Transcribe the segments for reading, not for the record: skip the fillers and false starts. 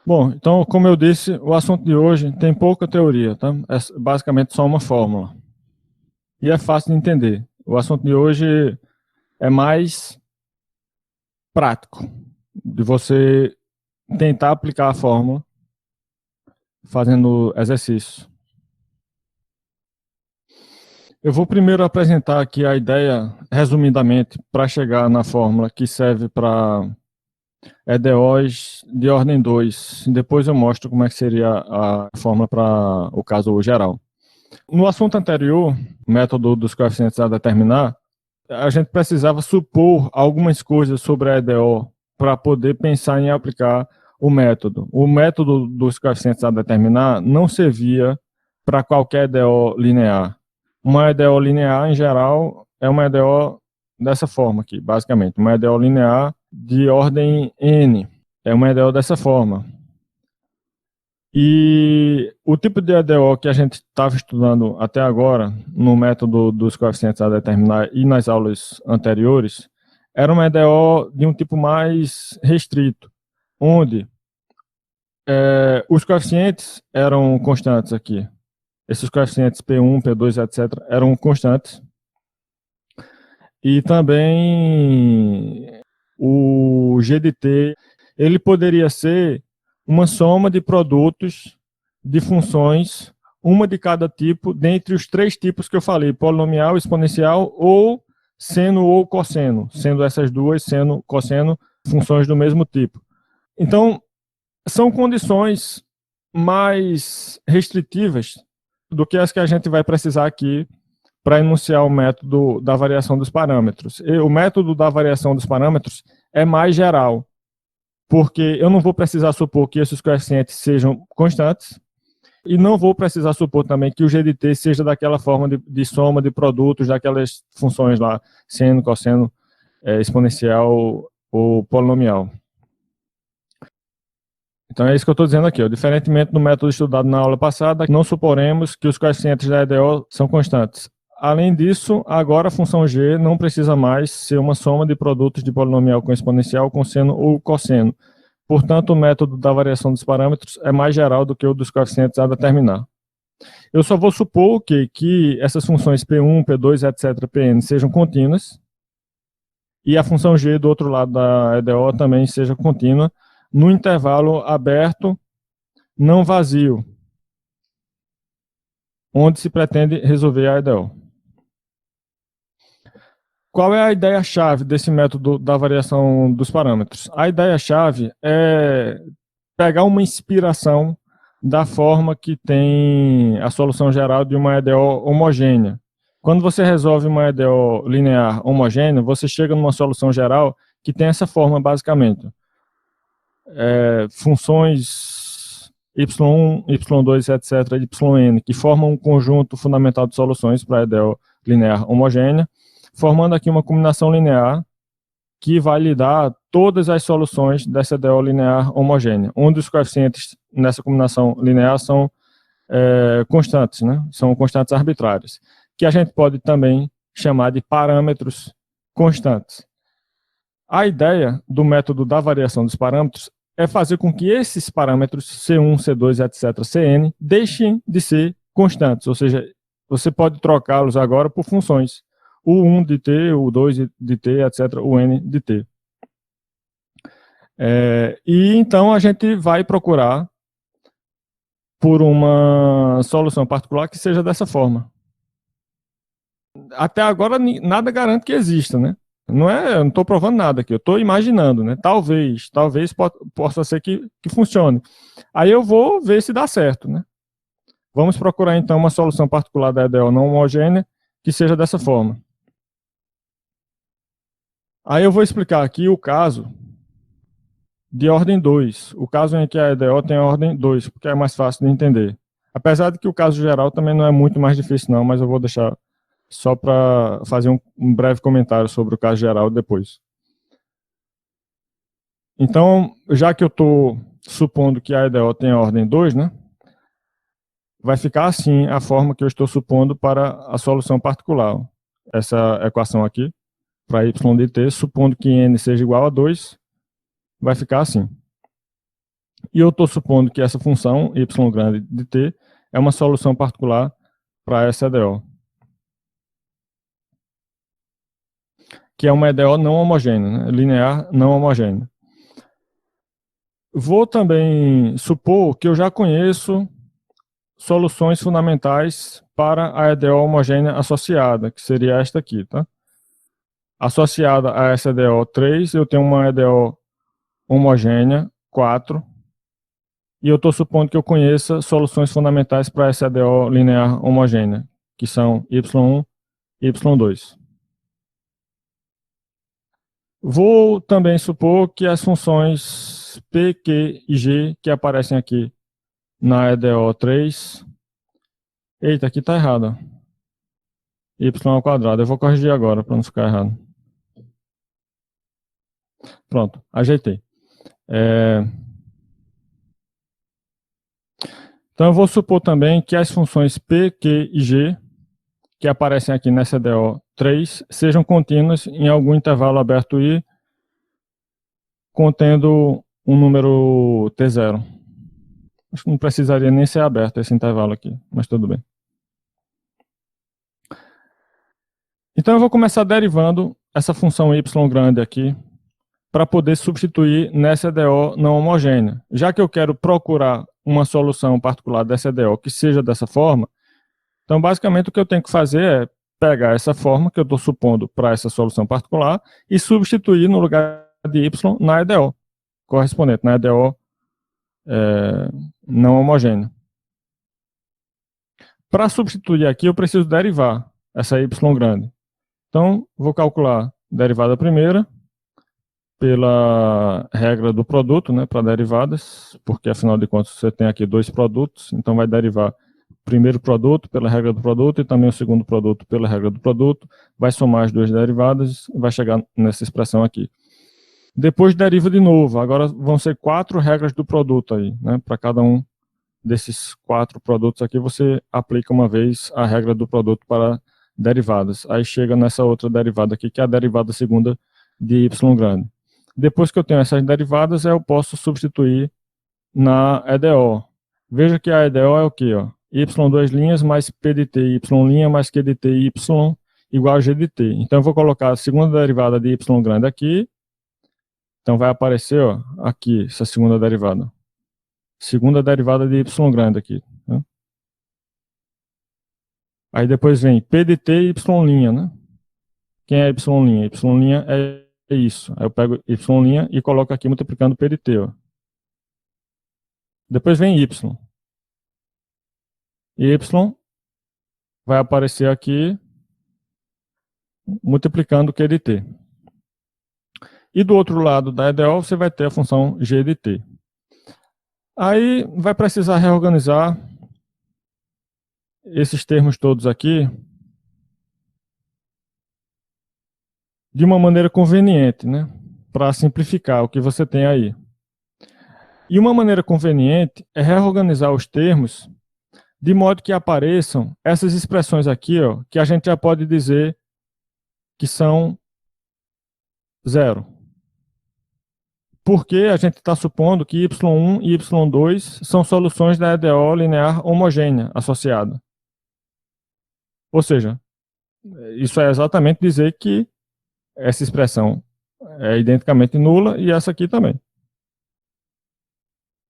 Bom, então, como eu disse, o assunto de hoje tem pouca teoria, tá? É basicamente só uma fórmula. E é fácil de entender. O assunto de hoje é mais prático, de você tentar aplicar a fórmula fazendo exercício. Eu vou primeiro apresentar aqui a ideia, resumidamente, para chegar na fórmula que serve para EDOs de ordem 2. Depois eu mostro como é que seria a fórmula para o caso geral. No assunto anterior, método dos coeficientes a determinar, a gente precisava supor algumas coisas sobre a EDO para poder pensar em aplicar o método. O método dos coeficientes a determinar não servia para qualquer EDO linear. Uma EDO linear, em geral, é uma EDO dessa forma aqui, basicamente. Uma EDO linear de ordem n. É uma EDO dessa forma. E o tipo de EDO que a gente estava estudando até agora, no método dos coeficientes a determinar e nas aulas anteriores, era uma EDO de um tipo mais restrito, onde os coeficientes eram constantes aqui. Esses coeficientes P1, P2, etc., eram constantes. E também o G de T, ele poderia ser uma soma de produtos de funções, uma de cada tipo, dentre os três tipos que eu falei, polinomial, exponencial ou seno ou cosseno, sendo essas duas, seno, cosseno, funções do mesmo tipo. Então, são condições mais restritivas do que as que a gente vai precisar aqui para enunciar o método da variação dos parâmetros. E o método da variação dos parâmetros é mais geral, porque eu não vou precisar supor que esses coeficientes sejam constantes, e não vou precisar supor também que o G de T seja daquela forma de soma de produtos, daquelas funções lá, seno, cosseno, exponencial ou polinomial. Então é isso que eu estou dizendo aqui. Diferentemente do método estudado na aula passada, não suporemos que os coeficientes da EDO são constantes. Além disso, agora a função g não precisa mais ser uma soma de produtos de polinomial com exponencial, com seno ou cosseno. Portanto, o método da variação dos parâmetros é mais geral do que o dos coeficientes a determinar. Eu só vou supor que essas funções P1, P2, etc., Pn sejam contínuas, e a função g do outro lado da EDO também seja contínua, no intervalo aberto, não vazio, onde se pretende resolver a EDO. Qual é a ideia-chave desse método da variação dos parâmetros? A ideia-chave é pegar uma inspiração da forma que tem a solução geral de uma EDO homogênea. Quando você resolve uma EDO linear homogênea, você chega numa solução geral que tem essa forma, basicamente. Funções y1, y2, etc., yn, que formam um conjunto fundamental de soluções para a EDO linear homogênea, formando aqui uma combinação linear que vai lhe dar todas as soluções dessa EDO linear homogênea, onde os coeficientes nessa combinação linear são constantes, né? São constantes arbitrárias, que a gente pode também chamar de parâmetros constantes. A ideia do método da variação dos parâmetros é fazer com que esses parâmetros C1, C2, etc., Cn, deixem de ser constantes, ou seja, você pode trocá-los agora por funções, o 1 de t, o 2 de t, etc., o n de t. E então a gente vai procurar por uma solução particular que seja dessa forma. Até agora nada garante que exista, né? Eu não estou provando nada aqui, eu estou imaginando, né? Talvez possa ser que funcione. Aí eu vou ver se dá certo, né? Vamos procurar então uma solução particular da EDO não homogênea que seja dessa forma. Aí eu vou explicar aqui o caso de ordem 2, o caso em que a EDO tem a ordem 2, porque é mais fácil de entender. Apesar de que o caso geral também não é muito mais difícil não, mas eu vou deixar só para fazer um breve comentário sobre o caso geral depois. Então, já que eu estou supondo que a EDO tem a ordem 2, né, vai ficar assim a forma que eu estou supondo para a solução particular. Essa equação aqui, para y de t, supondo que n seja igual a 2, vai ficar assim. E eu estou supondo que essa função y grande de t é uma solução particular para essa EDO, que é uma EDO não homogênea, né? Linear não homogênea. Vou também supor que eu já conheço soluções fundamentais para a EDO homogênea associada, que seria esta aqui, tá? Associada a essa EDO 3, eu tenho uma EDO homogênea 4, e eu estou supondo que eu conheça soluções fundamentais para essa EDO linear homogênea, que são y1 e y2. Vou também supor que as funções p, q e g que aparecem aqui na EDO 3... Eita, aqui está errado. Y ao quadrado. Eu vou corrigir agora para não ficar errado. Pronto, ajeitei. Então eu vou supor também que as funções p, q e g que aparecem aqui nessa EDO 3 sejam contínuas em algum intervalo aberto I contendo um número T0. Acho que não precisaria nem ser aberto esse intervalo aqui, mas tudo bem. Então eu vou começar derivando essa função y grande aqui para poder substituir nessa EDO não homogênea. Já que eu quero procurar uma solução particular dessa EDO que seja dessa forma, então basicamente o que eu tenho que fazer é pegar essa forma que eu estou supondo para essa solução particular e substituir no lugar de y na EDO correspondente, na EDO não homogênea. Para substituir aqui eu preciso derivar essa y grande. Então vou calcular a derivada primeira pela regra do produto, né, para derivadas, porque afinal de contas você tem aqui dois produtos, então vai derivar o primeiro produto pela regra do produto e também o segundo produto pela regra do produto, vai somar as duas derivadas e vai chegar nessa expressão aqui. Depois deriva de novo, agora vão ser 4 regras do produto aí, né, para cada um desses 4 produtos aqui você aplica uma vez a regra do produto para derivadas, aí chega nessa outra derivada aqui, que é a derivada segunda de y grande. Depois que eu tenho essas derivadas, eu posso substituir na EDO. Veja que a EDO é o quê? y2' mais p de t, y' mais q de t, y igual a g de t. Então eu vou colocar a segunda derivada de y grande aqui. Então vai aparecer aqui essa segunda derivada. Segunda derivada de y grande aqui. Né? Aí depois vem p de t e y', né? Quem é y'? Y' é isso. Aí eu pego y' e coloco aqui multiplicando p de t. Depois vem y. Y vai aparecer aqui multiplicando q de t. E do outro lado da EDO você vai ter a função g de t. Aí vai precisar reorganizar esses termos todos aqui de uma maneira conveniente, né? Para simplificar o que você tem aí. E uma maneira conveniente é reorganizar os termos de modo que apareçam essas expressões aqui, que a gente já pode dizer que são zero. Porque a gente está supondo que y1 e y2 são soluções da EDO linear homogênea associada. Ou seja, isso é exatamente dizer que essa expressão é identicamente nula e essa aqui também.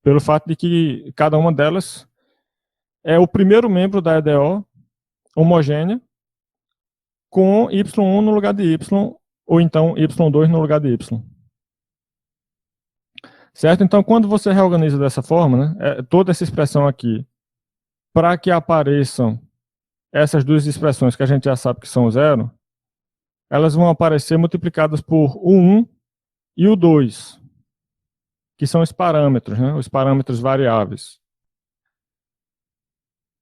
Pelo fato de que cada uma delas é o primeiro membro da EDO homogênea com y1 no lugar de y, ou então y2 no lugar de y. Certo? Então, quando você reorganiza dessa forma, né, toda essa expressão aqui, para que apareçam essas duas expressões que a gente já sabe que são zero, elas vão aparecer multiplicadas por o 1 e o 2, que são os parâmetros, né, os parâmetros variáveis.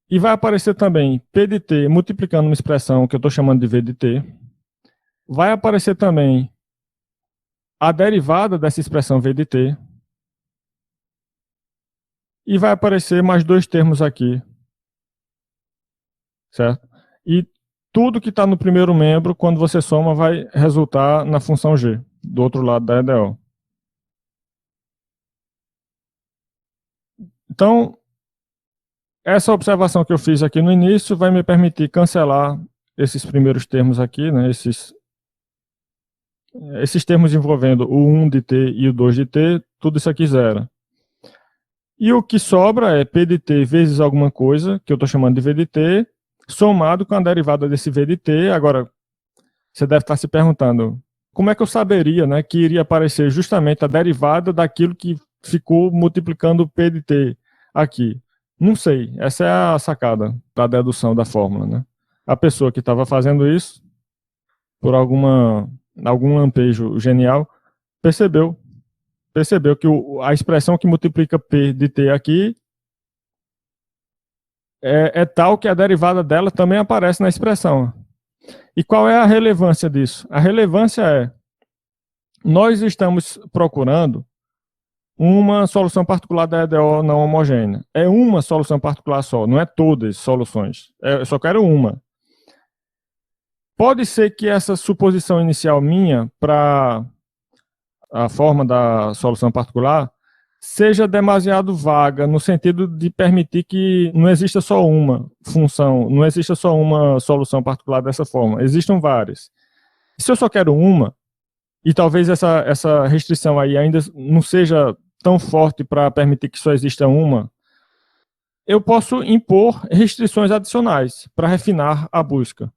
E vai aparecer também P de t multiplicando uma expressão que eu estou chamando de V de t. Vai aparecer também a derivada dessa expressão V de t. E vai aparecer mais dois termos aqui. Certo? E tudo que está no primeiro membro, quando você soma, vai resultar na função g, do outro lado da EDO. Então, essa observação que eu fiz aqui no início vai me permitir cancelar esses primeiros termos aqui, né, esses termos envolvendo o 1 de t e o 2 de t, tudo isso aqui zero. E o que sobra é P de t vezes alguma coisa, que eu estou chamando de V de t, somado com a derivada desse V de t. Agora, você deve estar se perguntando, como é que eu saberia, né, que iria aparecer justamente a derivada daquilo que ficou multiplicando P de t aqui? Não sei, essa é a sacada da dedução da fórmula, né? A pessoa que estava fazendo isso, por algum lampejo genial, percebeu que a expressão que multiplica P de t aqui é tal que a derivada dela também aparece na expressão. E qual é a relevância disso? A relevância é, nós estamos procurando uma solução particular da EDO não homogênea. É uma solução particular só, não é todas as soluções. Eu só quero uma. Pode ser que essa suposição inicial minha para a forma da solução particular seja demasiado vaga, no sentido de permitir que não exista só uma função, não exista só uma solução particular dessa forma, existam várias. Se eu só quero uma, e talvez essa restrição aí ainda não seja tão forte para permitir que só exista uma, eu posso impor restrições adicionais para refinar a busca.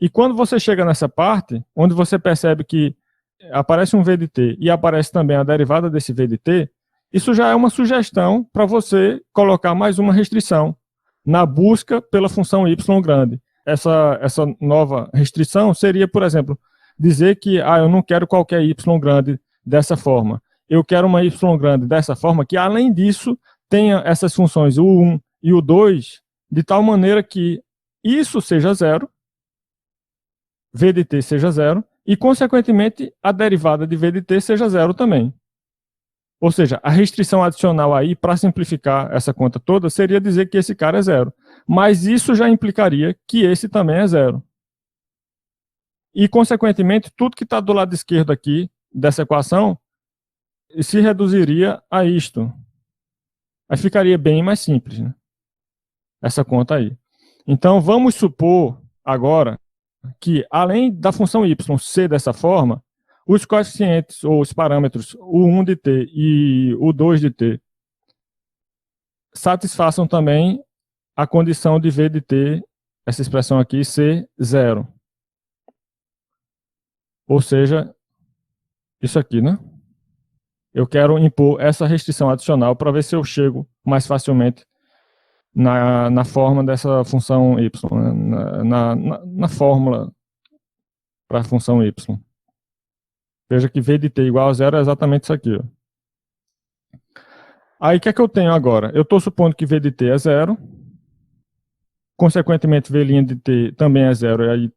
E quando você chega nessa parte, onde você percebe que aparece um V de t e aparece também a derivada desse V de t, isso já é uma sugestão para você colocar mais uma restrição na busca pela função y grande. Essa nova restrição seria, por exemplo, dizer que eu não quero qualquer y grande dessa forma. Eu quero uma y grande dessa forma que, além disso, tenha essas funções o 1 e o 2, de tal maneira que isso seja zero, V de t seja zero, e, consequentemente, a derivada de V de t seja zero também. Ou seja, a restrição adicional aí, para simplificar essa conta toda, seria dizer que esse cara é zero. Mas isso já implicaria que esse também é zero. E, consequentemente, tudo que está do lado esquerdo aqui dessa equação se reduziria a isto. Aí ficaria bem mais simples, né? Essa conta aí. Então, vamos supor agora que, além da função y ser dessa forma, os coeficientes ou os parâmetros o 1 de t e o 2 de t satisfaçam também a condição de v de t, essa expressão aqui, ser zero. Ou seja, isso aqui, né? Eu quero impor essa restrição adicional para ver se eu chego mais facilmente na forma dessa função y, né? na fórmula para a função y. Veja que v de t igual a zero é exatamente isso aqui. Ó. Aí, o que é que eu tenho agora? Eu estou supondo que v de t é zero. Consequentemente, v' de t também é zero. E aí,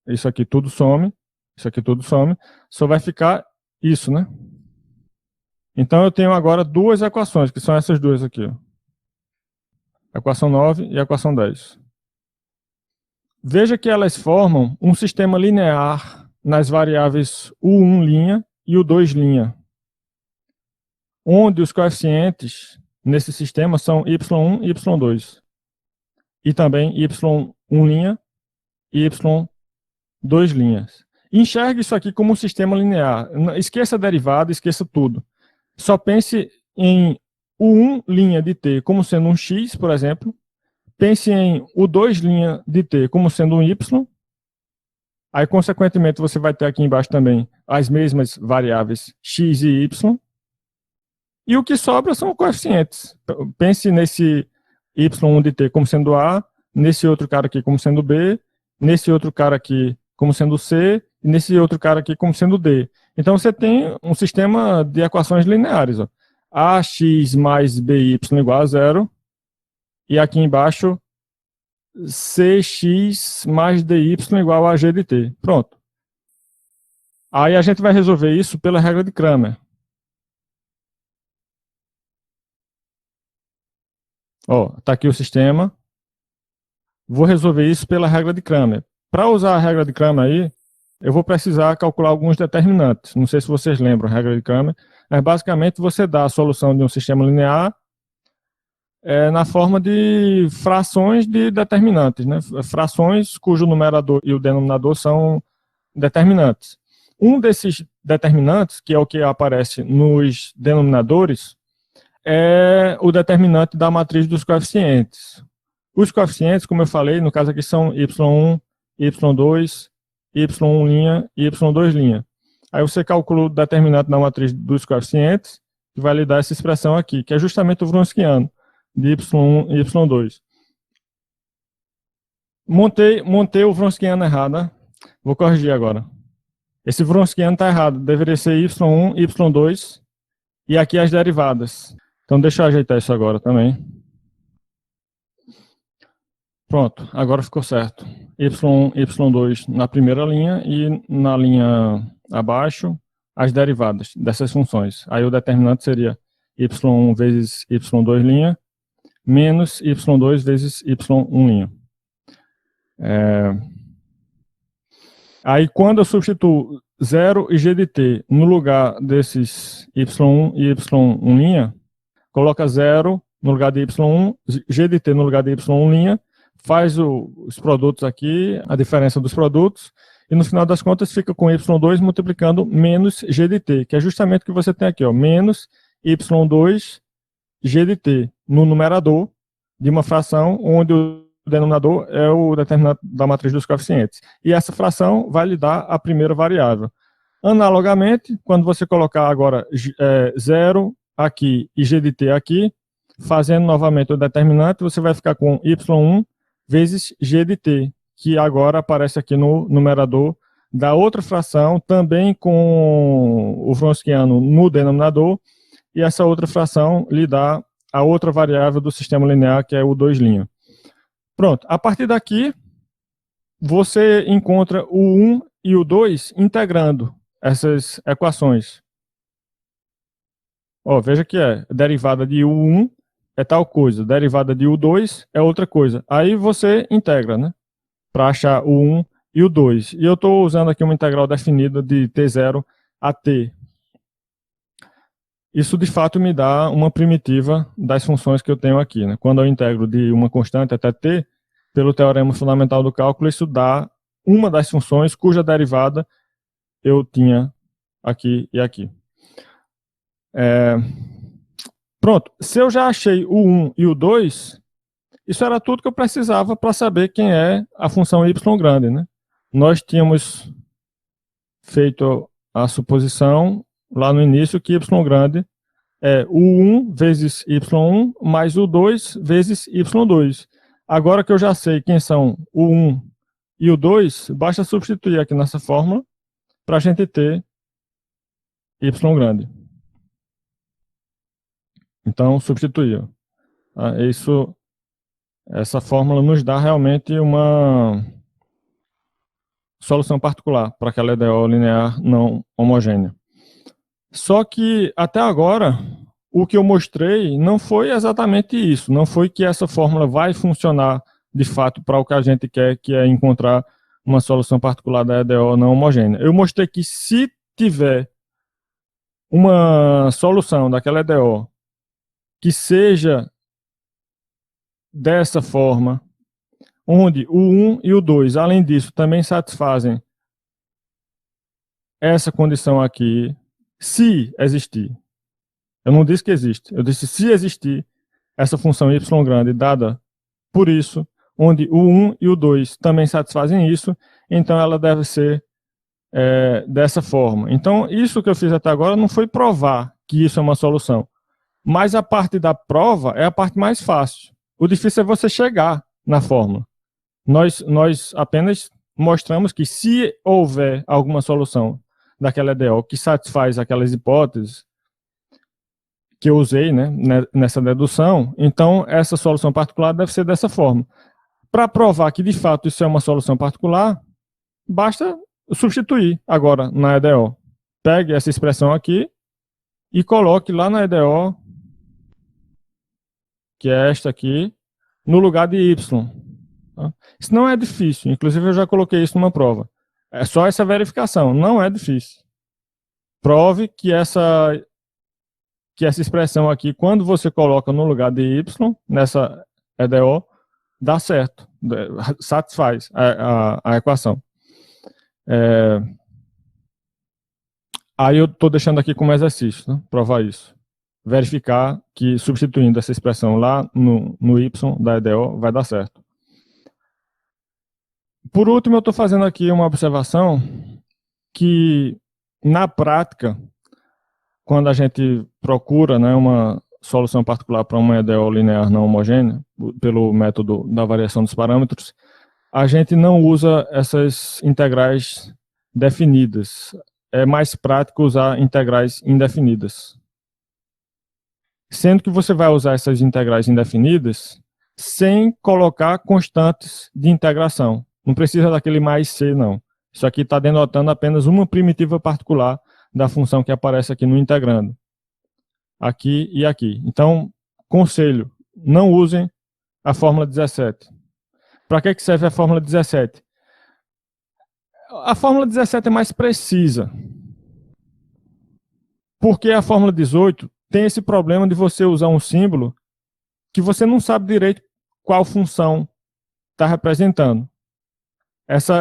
isso aqui tudo some. Isso aqui tudo some. Só vai ficar isso, né? Então, eu tenho agora duas equações, que são essas duas aqui. Ó. Equação 9 e equação 10. Veja que elas formam um sistema linear nas variáveis u1' e u2', onde os coeficientes nesse sistema são y1 e y2, e também y1' e y2'. Enxergue isso aqui como um sistema linear. Esqueça a derivada, esqueça tudo. Só pense em u1' de t como sendo um x, por exemplo. Pense em u2' de t como sendo um y. Aí, consequentemente, você vai ter aqui embaixo também as mesmas variáveis x e y. E o que sobra são coeficientes. Pense nesse y1 de t como sendo A, nesse outro cara aqui como sendo B, nesse outro cara aqui como sendo C, e nesse outro cara aqui como sendo D. Então, você tem um sistema de equações lineares. Ó. AX mais BY igual a zero. E aqui embaixo, Cx mais dy igual a g de t. Pronto. Aí a gente vai resolver isso pela regra de Cramer. Ó, tá aqui o sistema. Vou resolver isso pela regra de Cramer. Para usar a regra de Cramer aí, eu vou precisar calcular alguns determinantes. Não sei se vocês lembram a regra de Cramer, mas basicamente você dá a solução de um sistema linear na forma de frações de determinantes, né? Frações cujo numerador e o denominador são determinantes. Um desses determinantes, que é o que aparece nos denominadores, é o determinante da matriz dos coeficientes. Os coeficientes, como eu falei, no caso aqui são y1, y2, y1' e y2'. Aí você calcula o determinante da matriz dos coeficientes, que vai lhe dar essa expressão aqui, que é justamente o Wronskiano, de y1 e y2. Montei o Wronskiano errado, né? Vou corrigir agora. Esse Wronskiano está errado, deveria ser y1, y2, e aqui as derivadas. Então deixa eu ajeitar isso agora também. Pronto, agora ficou certo. Y1, y2 na primeira linha e na linha abaixo as derivadas dessas funções. Aí o determinante seria y1 vezes y2' menos y2 vezes y1'. Aí quando eu substituo 0 e g de t no lugar desses y1 e y1', coloca 0 no lugar de y1, g de t no lugar de y1', faz os produtos aqui, a diferença dos produtos, e no final das contas fica com y2 multiplicando menos g de t, que é justamente o que você tem aqui, ó, menos y2 g de t no numerador de uma fração onde o denominador é o determinante da matriz dos coeficientes. E essa fração vai lhe dar a primeira variável. Analogamente, quando você colocar agora 0 aqui e g de t aqui, fazendo novamente o determinante, você vai ficar com y1 vezes g de t, que agora aparece aqui no numerador da outra fração, também com o Wronskiano no denominador, e essa outra fração lhe dá a outra variável do sistema linear, que é o 2'. Pronto, a partir daqui, você encontra o 1 e o 2 integrando essas equações. Ó, veja que derivada de U1 é tal coisa, derivada de U2 é outra coisa. Aí você integra, né? Para achar o 1 e o 2. E eu estou usando aqui uma integral definida de T0 a T. Isso, de fato, me dá uma primitiva das funções que eu tenho aqui, né? Quando eu integro de uma constante até T, pelo teorema fundamental do cálculo, isso dá uma das funções cuja derivada eu tinha aqui e aqui. Pronto, se eu já achei o 1 e o 2, isso era tudo que eu precisava para saber quem é a função y grande, né? Nós tínhamos feito a suposição lá no início que y grande é o 1 vezes y1 mais o 2 vezes y2. Agora que eu já sei quem são o 1 e o 2, basta substituir aqui nessa fórmula para a gente ter y grande. Então, substituir. Essa fórmula nos dá realmente uma solução particular para aquela EDO linear não homogênea. Só que, até agora, o que eu mostrei não foi exatamente isso. Não foi que essa fórmula vai funcionar, de fato, para o que a gente quer, que é encontrar uma solução particular da EDO não homogênea. Eu mostrei que se tiver uma solução daquela EDO que seja dessa forma, onde o 1 e o 2, além disso, também satisfazem essa condição aqui, se existir. Eu não disse que existe, eu disse se existir essa função y grande dada por isso, onde o 1 e o 2 também satisfazem isso, então ela deve ser dessa forma. Então, isso que eu fiz até agora não foi provar que isso é uma solução, mas a parte da prova é a parte mais fácil. O difícil é você chegar na fórmula. Nós apenas mostramos que se houver alguma solução daquela EDO que satisfaz aquelas hipóteses que eu usei, né, nessa dedução, então essa solução particular deve ser dessa forma. Para provar que de fato isso é uma solução particular, basta substituir agora na EDO. Pegue essa expressão aqui e coloque lá na EDO, que é esta aqui, no lugar de y. Tá? Isso não é difícil, inclusive eu já coloquei isso numa prova. É só essa verificação, não é difícil. Prove que essa que essa expressão aqui, quando você coloca no lugar de y, nessa EDO, dá certo, satisfaz a equação. Aí eu estou deixando aqui como exercício, né, provar isso. Verificar que substituindo essa expressão lá no y da EDO vai dar certo. Por último, eu estou fazendo aqui uma observação que, na prática, quando a gente procura, né, uma solução particular para uma EDO linear não homogênea, pelo método da variação dos parâmetros, a gente não usa essas integrais definidas. É mais prático usar integrais indefinidas. Sendo que você vai usar essas integrais indefinidas sem colocar constantes de integração. Não precisa daquele mais c, não. Isso aqui está denotando apenas uma primitiva particular da função que aparece aqui no integrando. Aqui e aqui. Então, conselho, não usem a fórmula 17. Para que serve a fórmula 17? A fórmula 17 é mais precisa. Porque a fórmula 18 tem esse problema de você usar um símbolo que você não sabe direito qual função está representando.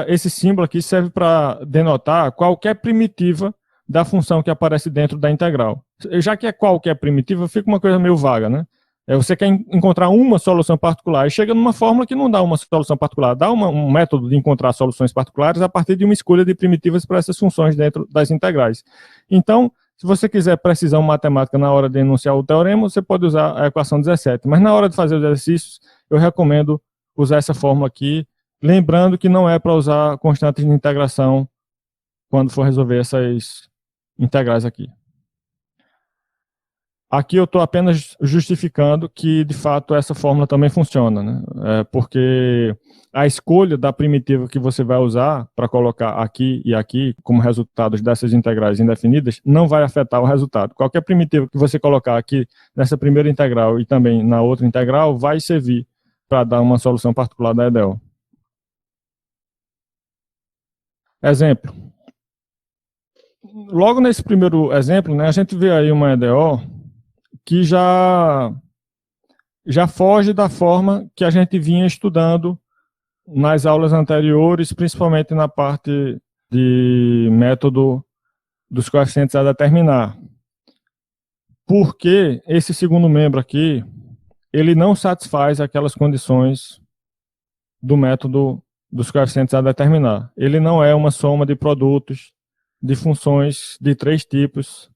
Esse símbolo aqui serve para denotar qualquer primitiva da função que aparece dentro da integral. Já que é qualquer primitiva, fica uma coisa meio vaga, né? Você quer encontrar uma solução particular e chega numa fórmula que não dá uma solução particular, dá um método de encontrar soluções particulares a partir de uma escolha de primitivas para essas funções dentro das integrais. Então, se você quiser precisão matemática na hora de enunciar o teorema, você pode usar a equação 17. Mas na hora de fazer os exercícios, eu recomendo usar essa fórmula aqui, lembrando que não é para usar constantes de integração quando for resolver essas integrais aqui. Aqui eu estou apenas justificando que, de fato, essa fórmula também funciona, né? Porque a escolha da primitiva que você vai usar para colocar aqui e aqui como resultados dessas integrais indefinidas não vai afetar o resultado. Qualquer primitiva que você colocar aqui nessa primeira integral e também na outra integral vai servir para dar uma solução particular da EDO. Exemplo. Logo nesse primeiro exemplo, né, a gente vê aí uma EDO que já foge da forma que a gente vinha estudando nas aulas anteriores, principalmente na parte de método dos coeficientes a determinar. Porque esse segundo membro aqui, ele não satisfaz aquelas condições do método dos coeficientes a determinar. Ele não é uma soma de produtos de funções de 3 tipos,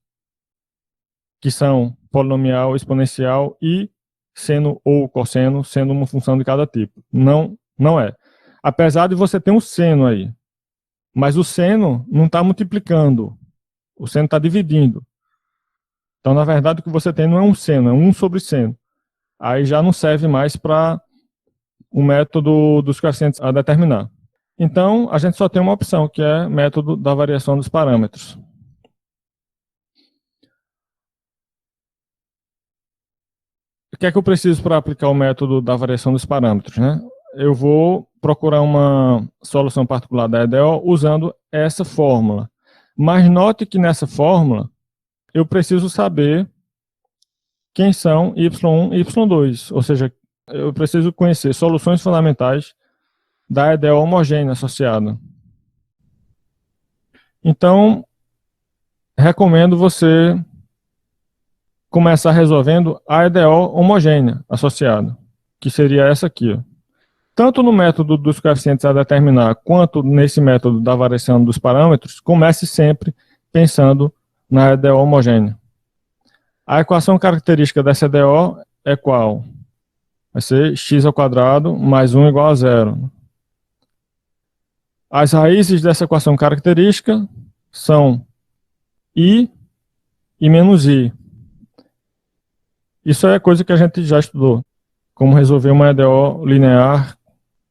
que são polinomial, exponencial e seno ou cosseno, sendo uma função de cada tipo. Não é. Apesar de você ter um seno aí, mas o seno não está multiplicando, o seno está dividindo. Então, na verdade, o que você tem não é um seno, é 1 sobre seno. Aí já não serve mais para o método dos coeficientes a determinar. Então, a gente só tem uma opção, que é método da variação dos parâmetros. O que é que eu preciso para aplicar o método da variação dos parâmetros, né? Eu vou procurar uma solução particular da EDO usando essa fórmula. Mas note que nessa fórmula eu preciso saber quem são y1 e y2, ou seja, eu preciso conhecer soluções fundamentais da EDO homogênea associada. Então, recomendo você começar resolvendo a EDO homogênea associada, que seria essa aqui. Ó. Tanto no método dos coeficientes a determinar, quanto nesse método da variação dos parâmetros, comece sempre pensando na EDO homogênea. A equação característica dessa EDO é qual? Vai ser x² mais 1 igual a 0. As raízes dessa equação característica são i e menos i. Isso é coisa que a gente já estudou, como resolver uma EDO linear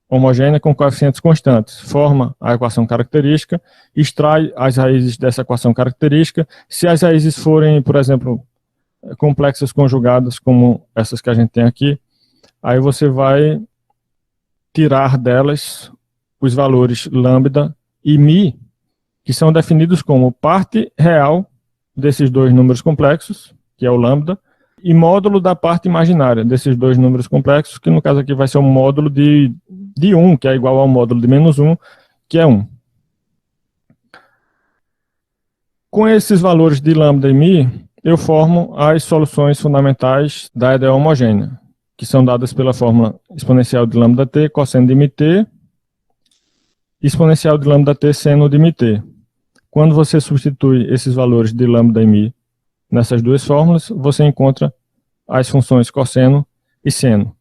homogênea com coeficientes constantes. Forma a equação característica, extrai as raízes dessa equação característica. Se as raízes forem, por exemplo, complexas conjugadas, como essas que a gente tem aqui, aí você vai tirar delas os valores lambda e mi, que são definidos como parte real desses dois números complexos, que é o lambda, e módulo da parte imaginária desses dois números complexos, que no caso aqui vai ser um módulo de 1, que é igual ao módulo de menos 1, que é 1. Com esses valores de lambda e mi, eu formo as soluções fundamentais da EDO homogênea, que são dadas pela fórmula exponencial de lambda t, cosseno de mit, exponencial de lambda t, seno de mit. Quando você substitui esses valores de lambda e mi nessas duas fórmulas, você encontra as funções cosseno e seno.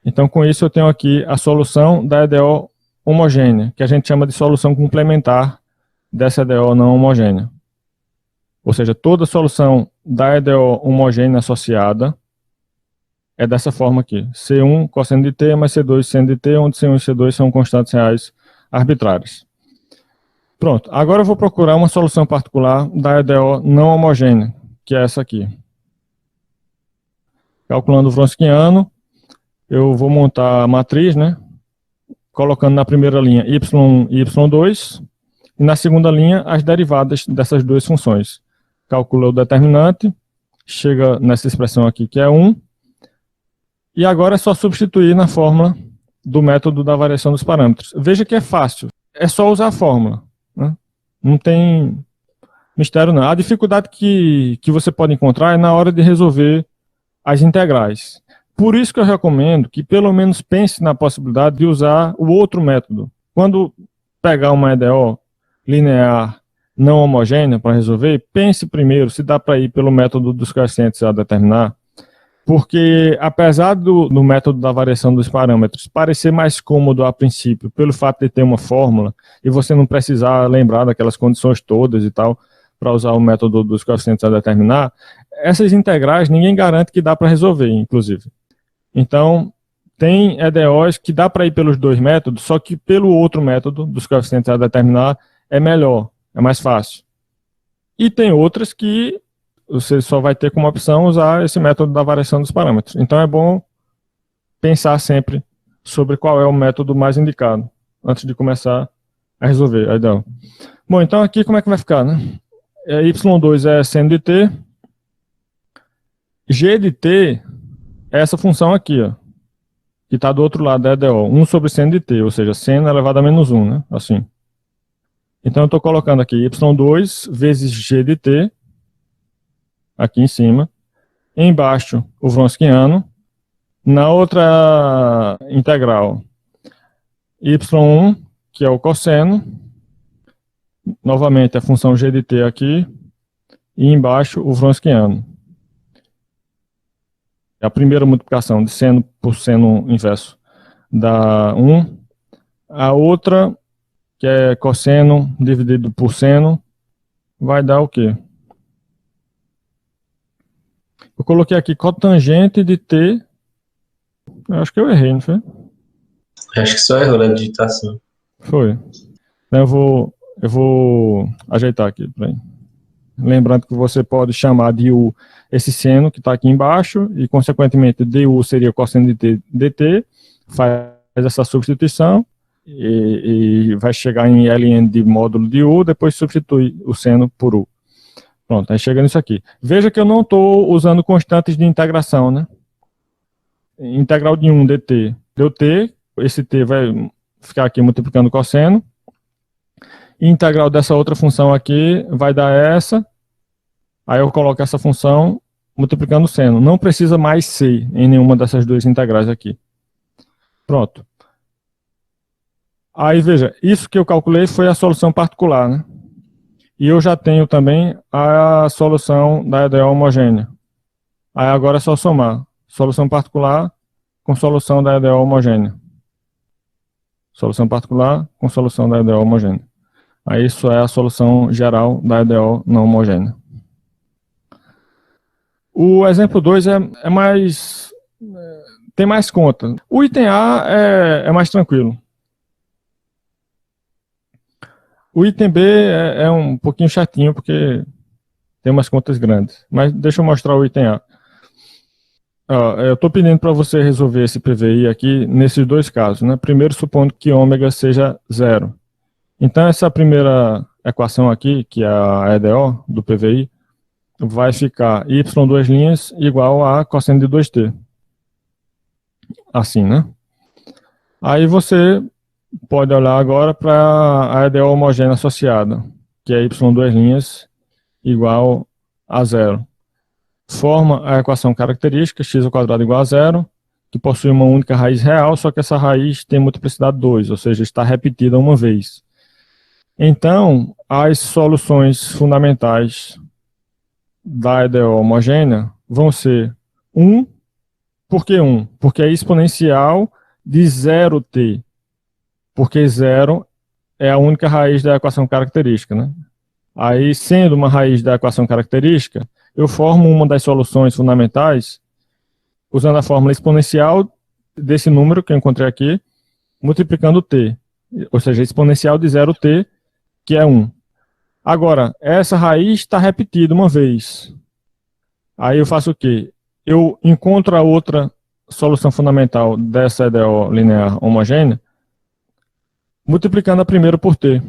Então, com isso, eu tenho aqui a solução da EDO homogênea, que a gente chama de solução complementar dessa EDO não homogênea. Ou seja, toda solução da EDO homogênea associada é dessa forma aqui. C1 cosseno de t mais C2 seno de t, onde C1 e C2 são constantes reais arbitrárias. Pronto, agora eu vou procurar uma solução particular da EDO não homogênea, que é essa aqui. Calculando o Wronskiano, eu vou montar a matriz, né? Colocando na primeira linha y1 e y2, e na segunda linha as derivadas dessas duas funções. Calculou o determinante, chega nessa expressão aqui que é 1, e agora é só substituir na fórmula do método da variação dos parâmetros. Veja que é fácil, é só usar a fórmula, né? Não tem mistério não. A dificuldade que você pode encontrar é na hora de resolver as integrais. Por isso que eu recomendo que pelo menos pense na possibilidade de usar o outro método. Quando pegar uma EDO linear não homogênea para resolver, pense primeiro se dá para ir pelo método dos coeficientes a determinar, porque apesar do método da variação dos parâmetros parecer mais cômodo a princípio, pelo fato de ter uma fórmula e você não precisar lembrar daquelas condições todas e tal, para usar o método dos coeficientes a determinar, essas integrais ninguém garante que dá para resolver, inclusive. Então, tem EDOs que dá para ir pelos dois métodos, só que pelo outro método dos coeficientes a determinar é melhor, é mais fácil. E tem outras que você só vai ter como opção usar esse método da variação dos parâmetros. Então é bom pensar sempre sobre qual é o método mais indicado, antes de começar a resolver a EDO. Bom, então aqui como é que vai ficar, né? y2 é seno de t, g de t é essa função aqui, ó, que está do outro lado da EDO, 1 sobre seno de t, ou seja, seno elevado a menos 1, né? Assim. Então eu estou colocando aqui y2 vezes g de t, aqui em cima, embaixo o Wronskiano, na outra integral y1, que é o cosseno, novamente a função g de t aqui, e embaixo o Wronskiano. A primeira multiplicação de seno por seno inverso dá 1, a outra, que é cosseno dividido por seno, vai dar o quê? Eu coloquei aqui cotangente de t, eu acho que eu errei, não foi? Acho que só errou na digitação. Foi. Então eu vou ajeitar aqui. Peraí. Lembrando que você pode chamar de u esse seno que está aqui embaixo, e consequentemente du seria cosseno de t dt, faz essa substituição, e vai chegar em ln de módulo de u, depois substitui o seno por u. Pronto, aí chega nisso aqui. Veja que eu não estou usando constantes de integração, né? Integral de 1 dt deu t, esse t vai ficar aqui multiplicando o cosseno, e integral dessa outra função aqui vai dar essa, aí eu coloco essa função multiplicando o seno. Não precisa mais c em nenhuma dessas duas integrais aqui. Pronto. Aí veja, isso que eu calculei foi a solução particular, né? E eu já tenho também a solução da EDO homogênea. Aí agora é só somar solução particular com solução da EDO homogênea. Solução particular com solução da EDO homogênea. Aí isso é a solução geral da EDO não homogênea. O exemplo 2 é mais... tem mais conta. O item A é mais tranquilo. O item B é um pouquinho chatinho, porque tem umas contas grandes. Mas deixa eu mostrar o item A. Eu estou pedindo para você resolver esse PVI aqui nesses dois casos, né? Primeiro, supondo que ômega seja 0. Então, essa primeira equação aqui, que é a EDO do PVI, vai ficar y duas linhas igual a cosseno de 2t. Assim, né? Aí você pode olhar agora para a EDO homogênea associada, que é y duas linhas igual a zero. Forma a equação característica, x ao quadrado igual a zero, que possui uma única raiz real, só que essa raiz tem multiplicidade 2, ou seja, está repetida uma vez. Então, as soluções fundamentais da EDO homogênea vão ser 1. Por que 1? Porque é exponencial de 0t. Porque 0 é a única raiz da equação característica, né? Aí, sendo uma raiz da equação característica, eu formo uma das soluções fundamentais usando a fórmula exponencial desse número que eu encontrei aqui, multiplicando t, ou seja, exponencial de 0t, que é 1. Agora, essa raiz está repetida uma vez. Aí eu faço o quê? Eu encontro a outra solução fundamental dessa EDO linear homogênea, multiplicando a primeira por t.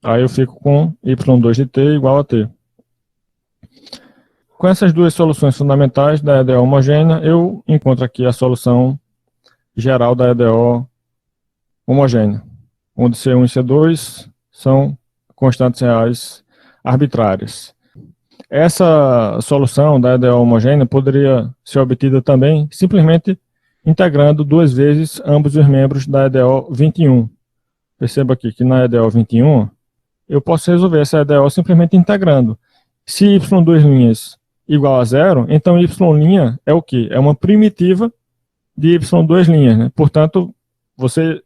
Aí eu fico com y2 de t igual a t. Com essas duas soluções fundamentais da EDO homogênea, eu encontro aqui a solução geral da EDO homogênea, onde C1 e C2 são constantes reais arbitrárias. Essa solução da EDO homogênea poderia ser obtida também simplesmente integrando duas vezes ambos os membros da EDO 21. Perceba aqui que na EDO 21 eu posso resolver essa EDO simplesmente integrando. Se y duas linhas igual a zero, então y' é o quê? É uma primitiva de y duas linhas, né? Portanto, você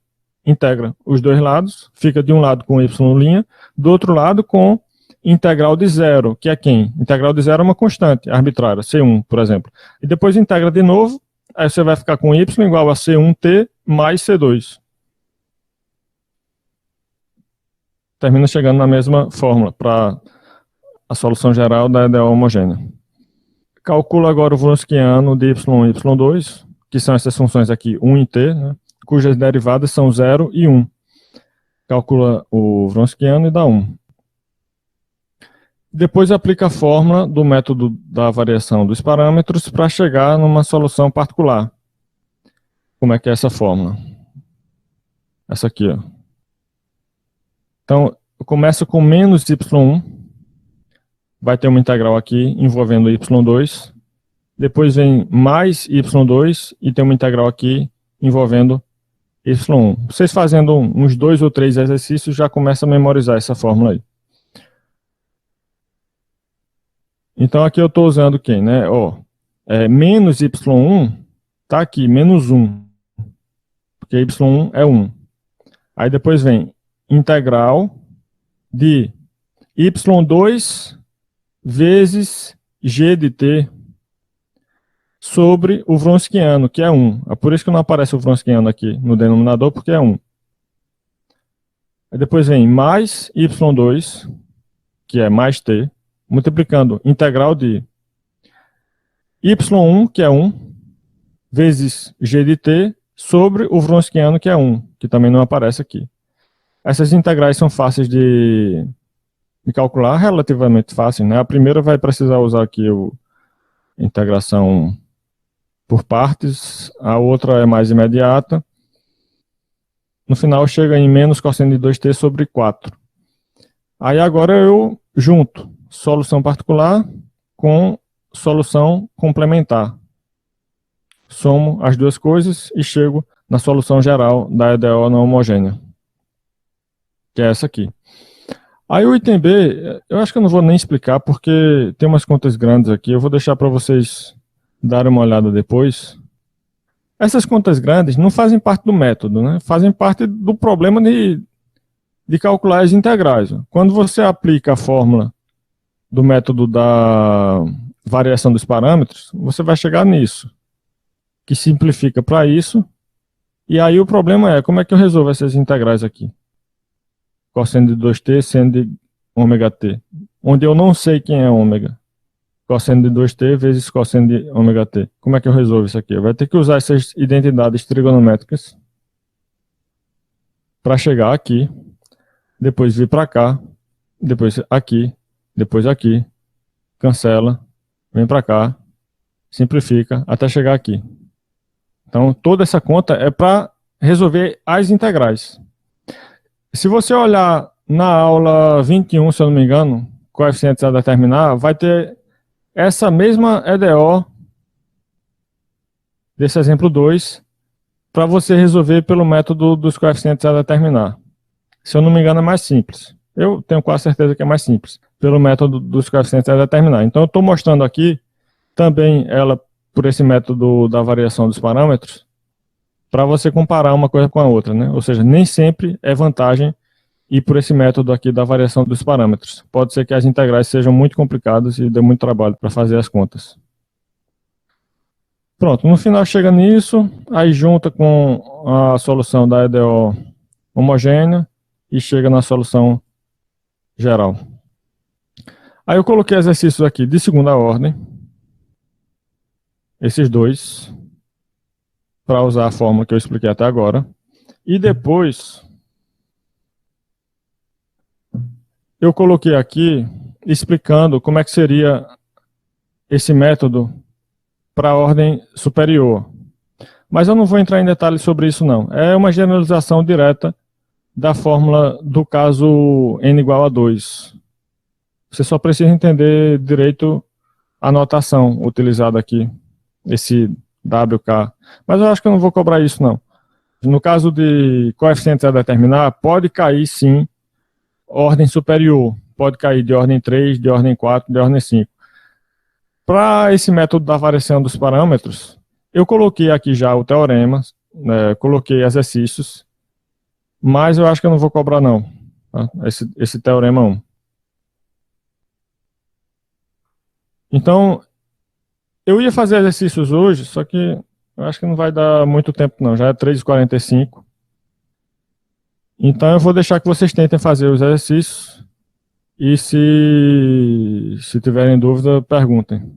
integra os dois lados, fica de um lado com y', do outro lado com integral de zero, que é quem? Integral de zero é uma constante arbitrária, C1, por exemplo. E depois integra de novo, aí você vai ficar com y igual a C1t mais C2. Termina chegando na mesma fórmula para a solução geral da EDO homogênea. Calcula agora o Wronskiano de y e y2, que são essas funções aqui, 1 e t, né, cujas derivadas são 0 e 1. Calcula o Wronskiano e dá 1. Depois aplica a fórmula do método da variação dos parâmetros para chegar numa solução particular. Como é que é essa fórmula? Essa aqui, ó. Então, eu começo com menos y1, vai ter uma integral aqui envolvendo y2, depois vem mais y2 e tem uma integral aqui envolvendo y1. Vocês fazendo uns 2 ou 3 exercícios já começam a memorizar essa fórmula aí. Então aqui eu estou usando quem, né? Ó, menos y1 está aqui, menos 1, porque y1 é 1. Aí depois vem integral de y2 vezes g de t sobre o Wronskiano, que é 1. É por isso que não aparece o Wronskiano aqui no denominador, porque é 1. Aí depois vem mais y2, que é mais t, multiplicando integral de y1, que é 1, vezes g de t, sobre o Wronskiano, que é 1, que também não aparece aqui. Essas integrais são fáceis de calcular, relativamente fáceis, né? A primeira vai precisar usar aqui a integração por partes, a outra é mais imediata. No final chega em menos cosseno de 2t sobre 4. Aí agora eu junto solução particular com solução complementar. Somo as duas coisas e chego na solução geral da EDO não homogênea, que é essa aqui. Aí o item B, eu acho que eu não vou nem explicar, porque tem umas contas grandes aqui, eu vou deixar para vocês darem uma olhada depois. Essas contas grandes não fazem parte do método, né? Fazem parte do problema de calcular as integrais. Quando você aplica a fórmula do método da variação dos parâmetros, você vai chegar nisso, que simplifica para isso, e aí o problema é, como é que eu resolvo essas integrais aqui? Cosseno de 2t, seno de ômega t, onde eu não sei quem é ômega. Cosseno de 2t vezes cosseno de ômega t. Como é que eu resolvo isso aqui? Vai ter que usar essas identidades trigonométricas para chegar aqui, depois vir para cá, depois aqui, depois aqui, cancela, vem para cá, simplifica até chegar aqui. Então, toda essa conta é para resolver as integrais. Se você olhar na aula 21, se eu não me engano, coeficientes a determinar, vai ter essa mesma EDO desse exemplo 2 para você resolver pelo método dos coeficientes a determinar. Se eu não me engano, é mais simples. Eu tenho quase certeza que é mais simples, pelo método dos coeficientes a determinar. Então, eu estou mostrando aqui também ela por esse método da variação dos parâmetros, para você comparar uma coisa com a outra, né? Ou seja, nem sempre é vantagem ir por esse método aqui da variação dos parâmetros. Pode ser que as integrais sejam muito complicadas e dê muito trabalho para fazer as contas. Pronto, no final chega nisso, aí junta com a solução da EDO homogênea e chega na solução geral. Aí eu coloquei exercícios aqui de segunda ordem, esses dois, para usar a fórmula que eu expliquei até agora. E depois, eu coloquei aqui explicando como é que seria esse método para a ordem superior. Mas eu não vou entrar em detalhes sobre isso não. É uma generalização direta da fórmula do caso n igual a 2. Você só precisa entender direito a notação utilizada aqui, esse WK. Mas eu acho que eu não vou cobrar isso não. No caso de coeficientes a determinar, pode cair sim ordem superior. Pode cair de ordem 3, de ordem 4, de ordem 5. Para esse método da variação dos parâmetros, eu coloquei aqui já o teorema, coloquei exercícios, mas eu acho que eu não vou cobrar não, tá? Esse teorema 1. Então, eu ia fazer exercícios hoje, só que eu acho que não vai dar muito tempo não, já é 3h45. Então eu vou deixar que vocês tentem fazer os exercícios e se tiverem dúvida, perguntem.